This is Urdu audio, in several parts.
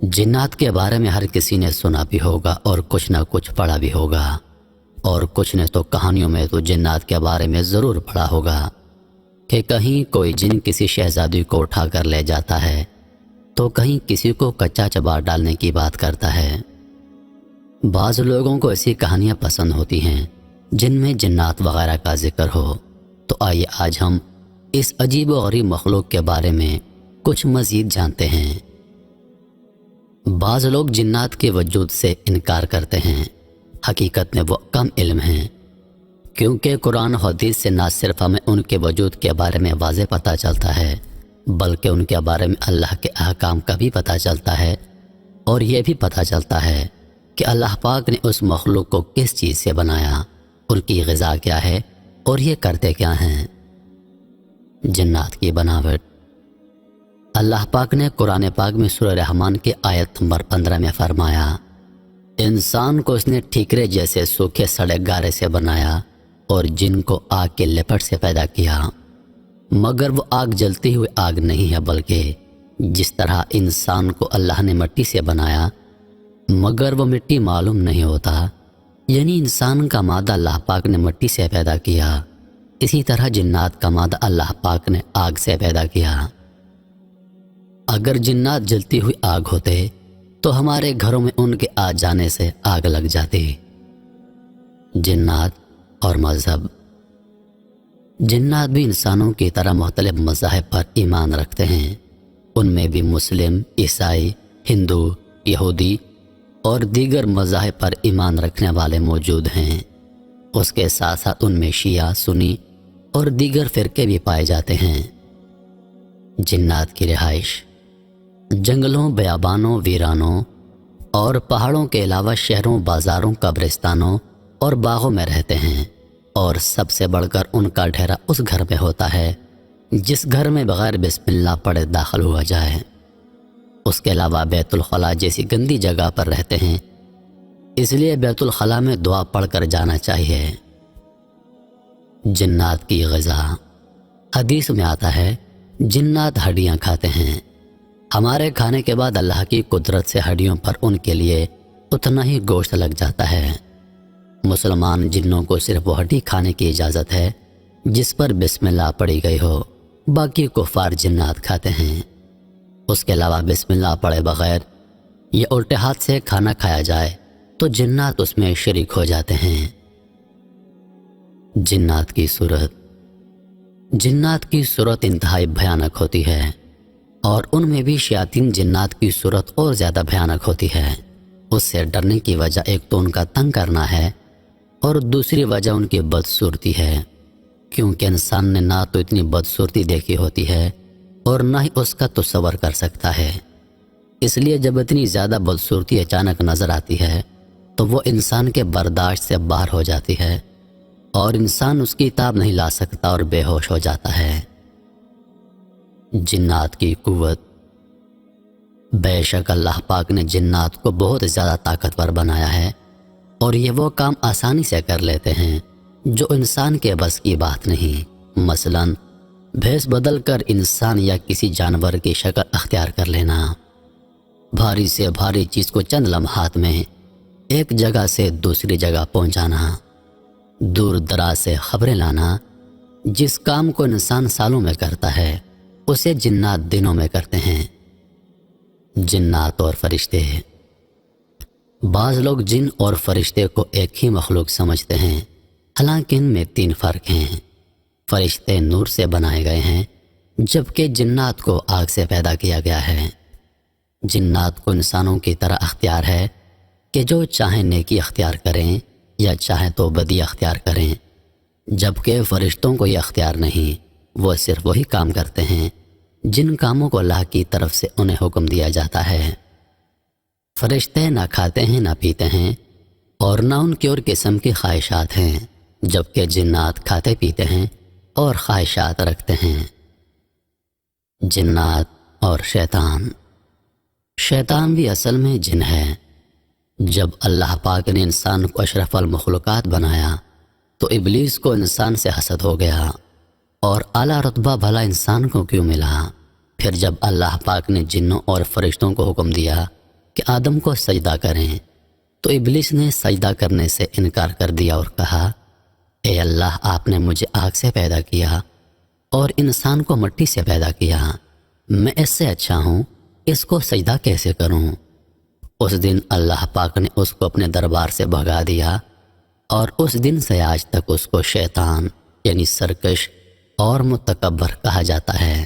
جنات کے بارے میں ہر کسی نے سنا بھی ہوگا اور کچھ نہ کچھ پڑھا بھی ہوگا، اور کچھ نے تو کہانیوں میں تو جنات کے بارے میں ضرور پڑھا ہوگا کہ کہیں کوئی جن کسی شہزادی کو اٹھا کر لے جاتا ہے تو کہیں کسی کو کچا چبا ڈالنے کی بات کرتا ہے۔ بعض لوگوں کو ایسی کہانیاں پسند ہوتی ہیں جن میں جنات وغیرہ کا ذکر ہو، تو آئیے آج ہم اس عجیب و غریب مخلوق کے بارے میں کچھ مزید جانتے ہیں۔ بعض لوگ جنات کے وجود سے انکار کرتے ہیں، حقیقت میں وہ کم علم ہیں، کیونکہ قرآن و حدیث سے نہ صرف ہمیں ان کے وجود کے بارے میں واضح پتہ چلتا ہے بلکہ ان کے بارے میں اللہ کے احکام کا بھی پتہ چلتا ہے، اور یہ بھی پتہ چلتا ہے کہ اللہ پاک نے اس مخلوق کو کس چیز سے بنایا، ان کی غذا کیا ہے اور یہ کرتے کیا ہیں۔ جنات کی بناوٹ۔ اللہ پاک نے قرآن پاک میں سورہ رحمان کی آیت نمبر 15 میں فرمایا، انسان کو اس نے ٹھیکرے جیسے سوکھے سڑے گارے سے بنایا اور جن کو آگ کے لپٹ سے پیدا کیا، مگر وہ آگ جلتی ہوئی آگ نہیں ہے، بلکہ جس طرح انسان کو اللہ نے مٹی سے بنایا مگر وہ مٹی معلوم نہیں ہوتا، یعنی انسان کا مادہ اللہ پاک نے مٹی سے پیدا کیا، اسی طرح جنات کا مادہ اللہ پاک نے آگ سے پیدا کیا۔ اگر جنات جلتی ہوئی آگ ہوتے تو ہمارے گھروں میں ان کے آ جانے سے آگ لگ جاتی۔ جنات اور مذہب۔ جنات بھی انسانوں کی طرح مختلف مذاہب پر ایمان رکھتے ہیں، ان میں بھی مسلم، عیسائی، ہندو، یہودی اور دیگر مذاہب پر ایمان رکھنے والے موجود ہیں۔ اس کے ساتھ ساتھ ان میں شیعہ، سنی اور دیگر فرقے بھی پائے جاتے ہیں۔ جنات کی رہائش۔ جنگلوں، بیابانوں، ویرانوں اور پہاڑوں کے علاوہ شہروں، بازاروں، قبرستانوں اور باغوں میں رہتے ہیں، اور سب سے بڑھ کر ان کا ڈھیرا اس گھر میں ہوتا ہے جس گھر میں بغیر بسم اللہ پڑھے داخل ہوا جائے۔ اس کے علاوہ بیت الخلاء جیسی گندی جگہ پر رہتے ہیں، اس لیے بیت الخلاء میں دعا پڑھ کر جانا چاہیے۔ جنات کی غذا۔ حدیث میں آتا ہے جنات ہڈیاں کھاتے ہیں، ہمارے کھانے کے بعد اللہ کی قدرت سے ہڈیوں پر ان کے لیے اتنا ہی گوشت لگ جاتا ہے۔ مسلمان جنوں کو صرف وہ ہڈی کھانے کی اجازت ہے جس پر بسم اللہ پڑھی گئی ہو، باقی کفار جنات کھاتے ہیں۔ اس کے علاوہ بسم اللہ پڑھے بغیر یا الٹے ہاتھ سے کھانا کھایا جائے تو جنات اس میں شریک ہو جاتے ہیں۔ جنات کی صورت۔ جنات کی صورت انتہائی بھیانک ہوتی ہے، اور ان میں بھی شیاطین جنات کی صورت اور زیادہ بھیانک ہوتی ہے۔ اس سے ڈرنے کی وجہ ایک تو ان کا تنگ کرنا ہے، اور دوسری وجہ ان کی بدصورتی ہے، کیونکہ انسان نے نہ تو اتنی بدصورتی دیکھی ہوتی ہے اور نہ ہی اس کا تصور کر سکتا ہے۔ اس لیے جب اتنی زیادہ بدصورتی اچانک نظر آتی ہے تو وہ انسان کے برداشت سے باہر ہو جاتی ہے، اور انسان اس کی تاب نہیں لا سکتا اور بے ہوش ہو جاتا ہے۔ جنات کی قوت۔ بے شک اللہ پاک نے جنات کو بہت زیادہ طاقتور بنایا ہے، اور یہ وہ کام آسانی سے کر لیتے ہیں جو انسان کے بس کی بات نہیں۔ مثلاً بھیس بدل کر انسان یا کسی جانور کی شکل اختیار کر لینا، بھاری سے بھاری چیز کو چند لمحات میں ایک جگہ سے دوسری جگہ پہنچانا، دور دراز سے خبریں لانا۔ جس کام کو انسان سالوں میں کرتا ہے اسے جنات دنوں میں کرتے ہیں۔ جنات اور فرشتے۔ بعض لوگ جن اور فرشتے کو ایک ہی مخلوق سمجھتے ہیں، حالانکہ ان میں 3 فرق ہیں۔ فرشتے نور سے بنائے گئے ہیں، جبکہ جنات کو آگ سے پیدا کیا گیا ہے۔ جنات کو انسانوں کی طرح اختیار ہے کہ جو چاہیں نیکی اختیار کریں یا چاہیں تو بدی اختیار کریں، جبکہ فرشتوں کو یہ اختیار نہیں، وہ صرف وہی کام کرتے ہیں جن کاموں کو اللہ کی طرف سے انہیں حکم دیا جاتا ہے۔ فرشتے نہ کھاتے ہیں، نہ پیتے ہیں، اور نہ ان کی اور قسم کی خواہشات ہیں، جبکہ جنات کھاتے پیتے ہیں اور خواہشات رکھتے ہیں۔ جنات اور شیطان۔ شیطان بھی اصل میں جن ہے۔ جب اللہ پاک نے انسان کو اشرف المخلوقات بنایا تو ابلیس کو انسان سے حسد ہو گیا، اور اعلیٰ رتبہ بھلا انسان کو کیوں ملا؟ پھر جب اللہ پاک نے جنوں اور فرشتوں کو حکم دیا کہ آدم کو سجدہ کریں، تو ابلیس نے سجدہ کرنے سے انکار کر دیا اور کہا، اے اللہ، آپ نے مجھے آگ سے پیدا کیا اور انسان کو مٹی سے پیدا کیا، میں اس سے اچھا ہوں، اس کو سجدہ کیسے کروں؟ اس دن اللہ پاک نے اس کو اپنے دربار سے بھگا دیا، اور اس دن سے آج تک اس کو شیطان یعنی سرکش اور متکبر کہا جاتا ہے۔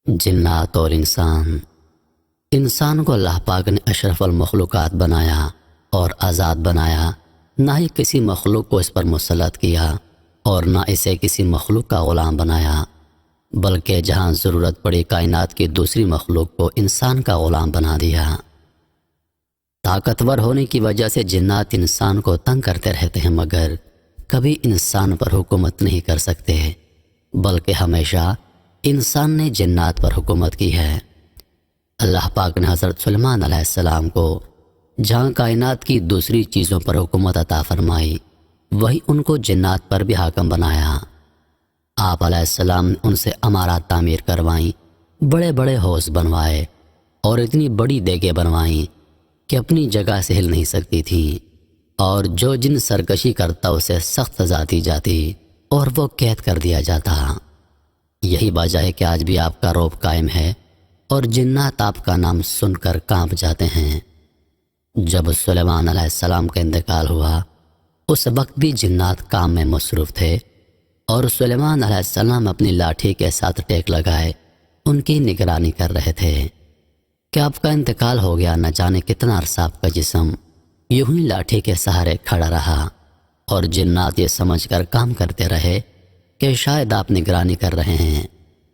جنات اور انسان کو اللہ پاک نے اشرف المخلوقات بنایا اور آزاد بنایا، نہ ہی کسی مخلوق کو اس پر مسلط کیا اور نہ اسے کسی مخلوق کا غلام بنایا، بلکہ جہاں ضرورت پڑی کائنات کی دوسری مخلوق کو انسان کا غلام بنا دیا۔ طاقتور ہونے کی وجہ سے جنات انسان کو تنگ کرتے رہتے ہیں، مگر کبھی انسان پر حکومت نہیں کر سکتے، بلکہ ہمیشہ انسان نے جنات پر حکومت کی ہے۔ اللہ پاک نے حضرت سلیمان علیہ السلام کو جہاں کائنات کی دوسری چیزوں پر حکومت عطا فرمائی، وہی ان کو جنات پر بھی حاکم بنایا۔ آپ علیہ السلام نے ان سے عمارات تعمیر کروائیں، بڑے بڑے حوض بنوائے اور اتنی بڑی دیگیں بنوائیں کہ اپنی جگہ سے ہل نہیں سکتی تھیں، اور جو جن سرکشی کرتا اسے سخت سزا دی جاتی اور وہ قید کر دیا جاتا۔ یہی وجہ ہے کہ آج بھی آپ کا رعب قائم ہے اور جنات آپ کا نام سن کر کانپ جاتے ہیں۔ جب سلیمان علیہ السلام کا انتقال ہوا، اس وقت بھی جنات کام میں مصروف تھے، اور سلیمان علیہ السلام اپنی لاٹھی کے ساتھ ٹیک لگائے ان کی نگرانی کر رہے تھے کہ آپ کا انتقال ہو گیا، نہ جانے کتنا عرصہ آپ کا جسم یوں ہی لاٹھی کے سہارے کھڑا رہا، اور جنات یہ سمجھ کر کام کرتے رہے کہ شاید آپ نگرانی کر رہے ہیں۔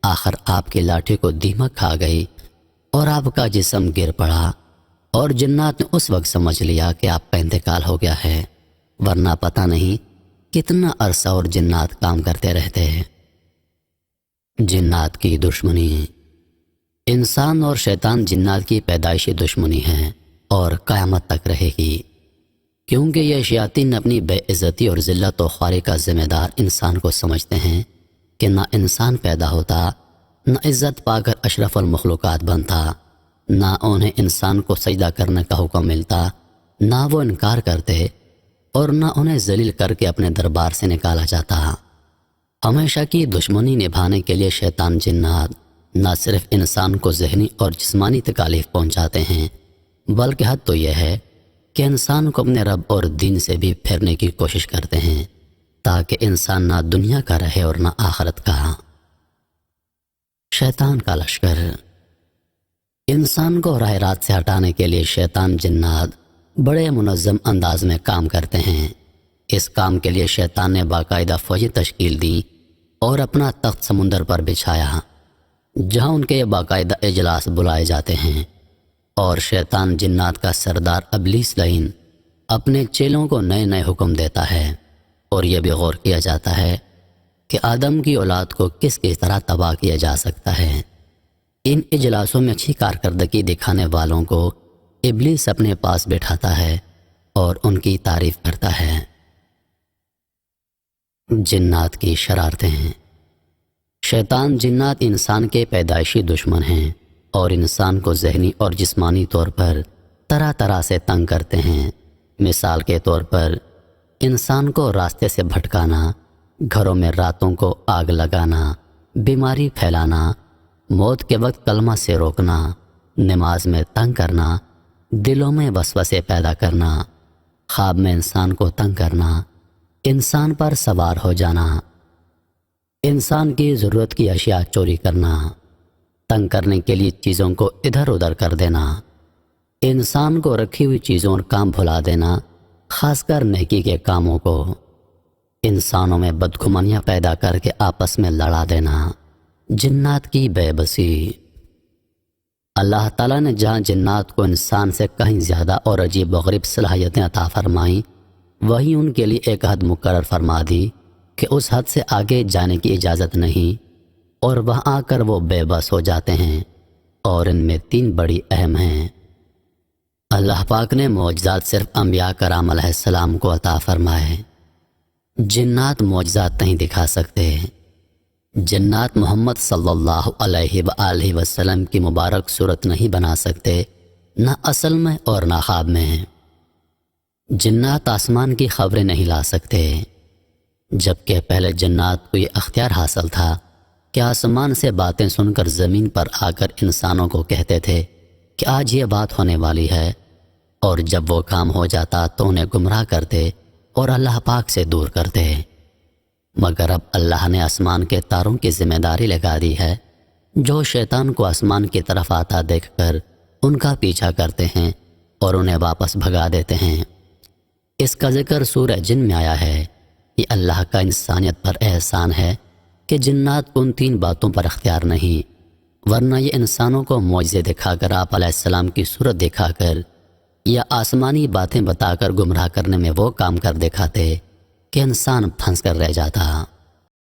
آخر آپ کی لاٹھی کو دیمک کھا گئی اور آپ کا جسم گر پڑا، اور جنات نے اس وقت سمجھ لیا کہ آپ کا انتقال ہو گیا ہے، ورنہ پتہ نہیں کتنا عرصہ اور جنات کام کرتے رہتے ہیں۔ جنات کی دشمنی۔ انسان اور شیطان جنات کی پیدائشی دشمنی ہے اور قیامت تک رہے گی، کیونکہ یہ شیاطین اپنی بے عزتی اور ذلت و خواری کا ذمہ دار انسان کو سمجھتے ہیں کہ نہ انسان پیدا ہوتا، نہ عزت پا کر اشرف المخلوقات بنتا، نہ انہیں انسان کو سجدہ کرنے کا حکم ملتا، نہ وہ انکار کرتے، اور نہ انہیں ذلیل کر کے اپنے دربار سے نکالا جاتا۔ ہمیشہ کی دشمنی نبھانے کے لیے شیطان جنات نہ صرف انسان کو ذہنی اور جسمانی تکالیف پہنچاتے ہیں، بلکہ حد تو یہ ہے کہ انسان کو اپنے رب اور دین سے بھی پھیرنے کی کوشش کرتے ہیں، تاکہ انسان نہ دنیا کا رہے اور نہ آخرت کا۔ شیطان کا لشکر۔ انسان کو راہ رات سے ہٹانے کے لیے شیطان جنات بڑے منظم انداز میں کام کرتے ہیں۔ اس کام کے لیے شیطان نے باقاعدہ فوجیں تشکیل دی اور اپنا تخت سمندر پر بچھایا، جہاں ان کے باقاعدہ اجلاس بلائے جاتے ہیں، اور شیطان جنات کا سردار ابلیس لعین اپنے چیلوں کو نئے نئے حکم دیتا ہے، اور یہ بھی غور کیا جاتا ہے کہ آدم کی اولاد کو کس طرح تباہ کیا جا سکتا ہے۔ ان اجلاسوں میں اچھی کارکردگی دکھانے والوں کو ابلیس اپنے پاس بٹھاتا ہے اور ان کی تعریف کرتا ہے۔ جنات کی شرارتیں۔ شیطان جنات انسان کے پیدائشی دشمن ہیں اور انسان کو ذہنی اور جسمانی طور پر طرح طرح سے تنگ کرتے ہیں۔ مثال کے طور پر انسان کو راستے سے بھٹکانا، گھروں میں راتوں کو آگ لگانا، بیماری پھیلانا، موت کے وقت کلمہ سے روکنا، نماز میں تنگ کرنا، دلوں میں وسوسے پیدا کرنا، خواب میں انسان کو تنگ کرنا، انسان پر سوار ہو جانا، انسان کی ضرورت کی اشیاء چوری کرنا، تنگ کرنے کے لیے چیزوں کو ادھر ادھر کر دینا، انسان کو رکھی ہوئی چیزوں اور کام بھلا دینا، خاص کر نیکی کے کاموں کو، انسانوں میں بدگمانیاں پیدا کر کے آپس میں لڑا دینا، جنات کی بے بسی۔ اللہ تعالیٰ نے جہاں جنات کو انسان سے کہیں زیادہ اور عجیب و غریب صلاحیتیں عطا فرمائیں، وہیں ان کے لیے ایک حد مقرر فرما دی کہ اس حد سے آگے جانے کی اجازت نہیں، اور وہاں آ کر وہ بے بس ہو جاتے ہیں، اور ان میں 3 بڑی اہم ہیں۔ اللہ پاک نے معجزات صرف انبیاء کرام علیہ السلام کو عطا فرمائے، جنات معجزات نہیں دکھا سکتے۔ جنات محمد صلی اللہ علیہ وآلہ وسلم کی مبارک صورت نہیں بنا سکتے، نہ اصل میں اور نہ خواب میں۔ جنات آسمان کی خبریں نہیں لا سکتے، جبکہ پہلے جنات کو یہ اختیار حاصل تھا کہ آسمان سے باتیں سن کر زمین پر آ کر انسانوں کو کہتے تھے کہ آج یہ بات ہونے والی ہے، اور جب وہ کام ہو جاتا تو انہیں گمراہ کرتے اور اللہ پاک سے دور کرتے۔ مگر اب اللہ نے آسمان کے تاروں کی ذمہ داری لگا دی ہے، جو شیطان کو آسمان کی طرف آتا دیکھ کر ان کا پیچھا کرتے ہیں اور انہیں واپس بھگا دیتے ہیں۔ اس کا ذکر سورہ جن میں آیا ہے۔ یہ اللہ کا انسانیت پر احسان ہے کہ جنات کو ان 3 باتوں پر اختیار نہیں، ورنہ یہ انسانوں کو معجزے دکھا کر، آپ علیہ السلام کی صورت دکھا کر یا آسمانی باتیں بتا کر گمراہ کرنے میں وہ کام کر دکھاتے کہ انسان پھنس کر رہ جاتا۔